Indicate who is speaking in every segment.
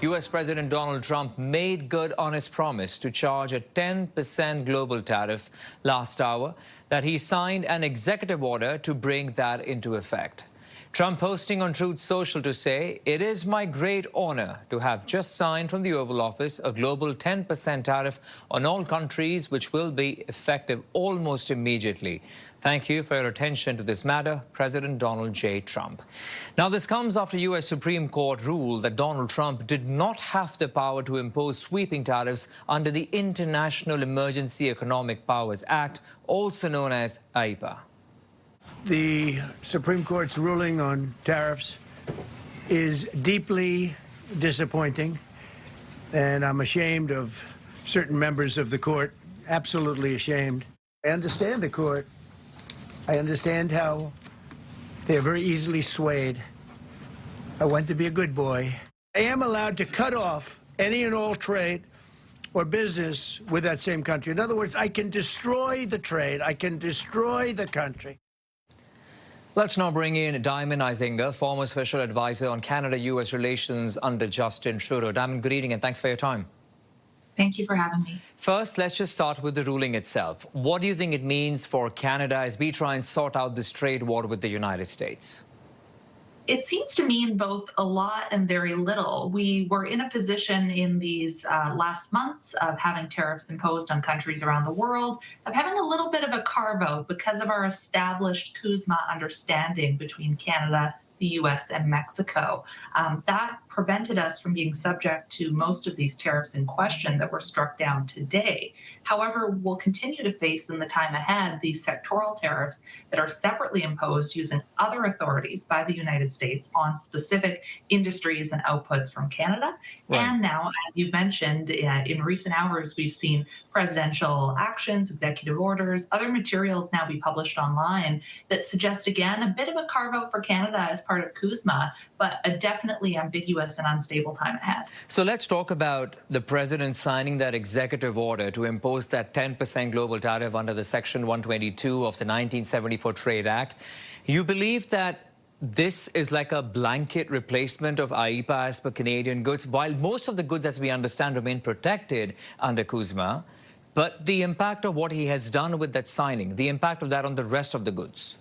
Speaker 1: U.S. President Donald Trump made good on his promise to charge a 10% global tariff last hour, that he signed an executive order to bring that into effect. Trump posting on Truth Social to say, "It is my great honor to have just signed from the Oval Office a global 10% tariff on all countries, which will be effective almost immediately. Thank you for your attention to this matter, President Donald J. Trump." Now, this comes after U.S. Supreme Court ruled that Donald Trump did not have the power to impose sweeping tariffs under the International Emergency Economic Powers Act, also known as IEEPA.
Speaker 2: The Supreme Court's ruling on tariffs is deeply disappointing, and I'm ashamed of certain members of the court, absolutely ashamed. I understand the court. I understand how they're very easily swayed. I want to be a good boy. I am allowed to cut off any and all trade or business with that same country. In other words, I can destroy the trade. I can destroy the country.
Speaker 1: Let's now bring in Diamond Isinger, former special advisor on Canada-U.S. relations under Justin Trudeau. Diamond, good evening and thanks for your time.
Speaker 3: Thank you for having me.
Speaker 1: First, let's just start with the ruling itself. What do you think it means for Canada as we try and sort out this trade war with the United States?
Speaker 3: It seems to mean both a lot and very little. We were in a position in these last months of having tariffs imposed on countries around the world, of having a little bit of a carve-out because of our established CUSMA understanding between Canada, the U.S. and Mexico. That prevented us from being subject to most of these tariffs in question that were struck down today. However, we'll continue to face in the time ahead these sectoral tariffs that are separately imposed using other authorities by the United States on specific industries and outputs from Canada. Right. And now, as you mentioned, in recent hours, we've seen presidential actions, executive orders, other materials now be published online that suggest, again, a bit of a carve-out for Canada as part of CUSMA, but a definitely ambiguous and unstable time ahead.
Speaker 1: So let's talk about the president signing that executive order to impose that 10% global tariff under the Section 122 of the 1974 Trade Act. You believe that this is like a blanket replacement of IEEPA as per Canadian goods, while most of the goods, as we understand, remain protected under CUSMA, but the impact of what he has done with that signing, the impact of that on the rest of the goods?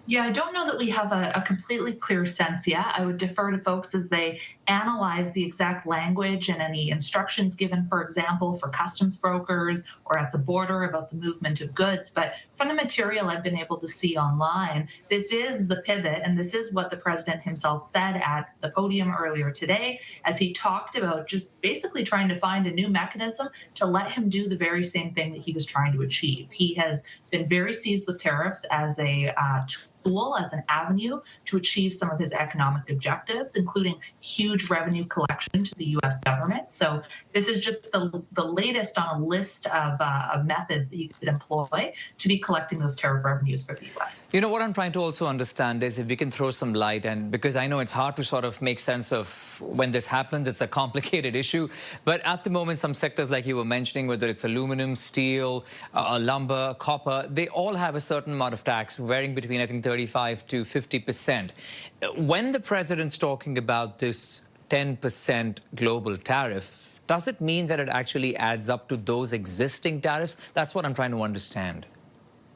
Speaker 3: Yeah, I don't know that we have a completely clear sense yet. I would defer to folks as they analyze the exact language and any instructions given, for example, for customs brokers or at the border about the movement of goods. But from the material I've been able to see online, this is the pivot, and this is what the president himself said at the podium earlier today as he talked about just basically trying to find a new mechanism to let him do the very same thing that he was trying to achieve. He has been very seized with tariffs as a tool, as an avenue to achieve some of his economic objectives, including huge revenue collection to the U.S. government. So this is just the latest on a list of methods that you could employ to be collecting those tariff revenues for the U.S.
Speaker 1: You know, what I'm trying to also understand is if we can throw some light, and because I know it's hard to sort of make sense of when this happens, it's a complicated issue. But at the moment, some sectors like you were mentioning, whether it's aluminum, steel, lumber, copper, they all have a certain amount of tax, varying between, I think, 35 to 50%. When the president's talking about this 10% global tariff, does it mean that it actually adds up to those existing tariffs? That's what I'm trying to understand.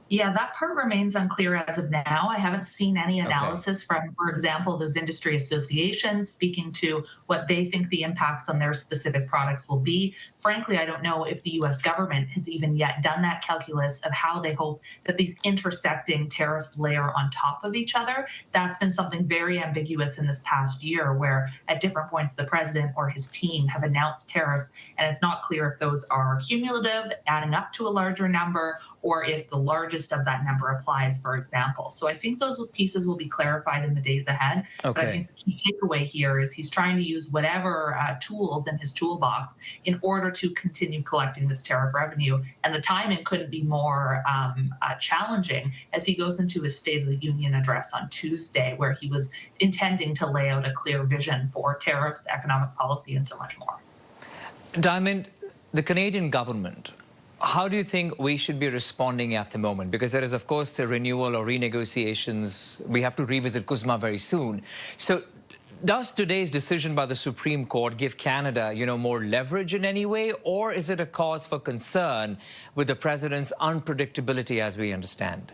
Speaker 3: Yeah, that part remains unclear as of now. I haven't seen any analysis from, for example, those industry associations speaking to what they think the impacts on their specific products will be. Frankly, I don't know if the U.S. government has even yet done that calculus of how they hope that these intersecting tariffs layer on top of each other. That's been something very ambiguous in this past year, where at different points the president or his team have announced tariffs, and it's not clear if those are cumulative, adding up to a larger number, or if the largest of that number applies, for example. So I think those pieces will be clarified in the days ahead. But I think the key takeaway here is he's trying to use whatever tools in his toolbox in order to continue collecting this tariff revenue. And the timing couldn't be more challenging as he goes into his State of the Union address on Tuesday, where he was intending to lay out a clear vision for tariffs, economic policy, and so much more.
Speaker 1: Diamond, the Canadian government, how do you think we should be responding at the moment? Because there is, of course, the renewal or renegotiations. We have to revisit CUSMA very soon. So Does today's decision by the Supreme Court give Canada, more leverage in any way, or is it a cause for concern with the president's unpredictability as we understand?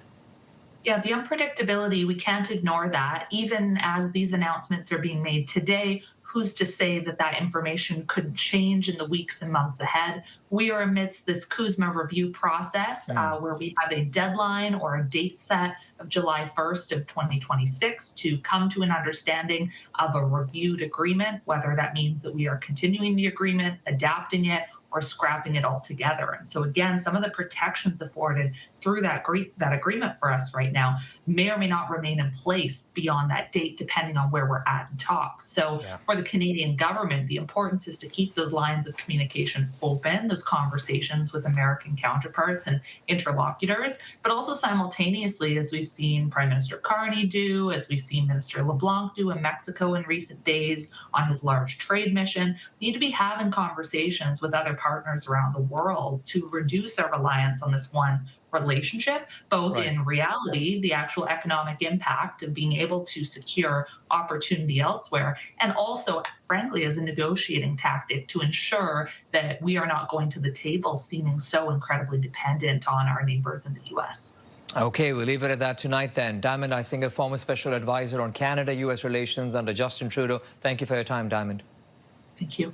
Speaker 3: Yeah, the unpredictability, we can't ignore that. Even as these announcements are being made today, who's to say that that information could change in the weeks and months ahead? We are amidst this CUSMA review process where we have a deadline or a date set of July 1st of 2026 to come to an understanding of a reviewed agreement, whether that means that we are continuing the agreement, adapting it, or scrapping it altogether. And so again, some of the protections afforded through that agreement for us right now may or may not remain in place beyond that date, depending on where we're at in talks. So for the Canadian government, the importance is to keep those lines of communication open, those conversations with American counterparts and interlocutors, but also simultaneously, as we've seen Prime Minister Carney do, as we've seen Minister LeBlanc do in Mexico in recent days on his large trade mission, we need to be having conversations with other partners around the world to reduce our reliance on this one relationship, both in reality, the actual economic impact of being able to secure opportunity elsewhere, and also, frankly, as a negotiating tactic to ensure that we are not going to the table seeming so incredibly dependent on our neighbors in the U.S.
Speaker 1: Okay, we'll leave it at that tonight then. Diamond Isinger, former special advisor on Canada-U.S. relations under Justin Trudeau. Thank you for your time, Diamond.
Speaker 3: Thank you.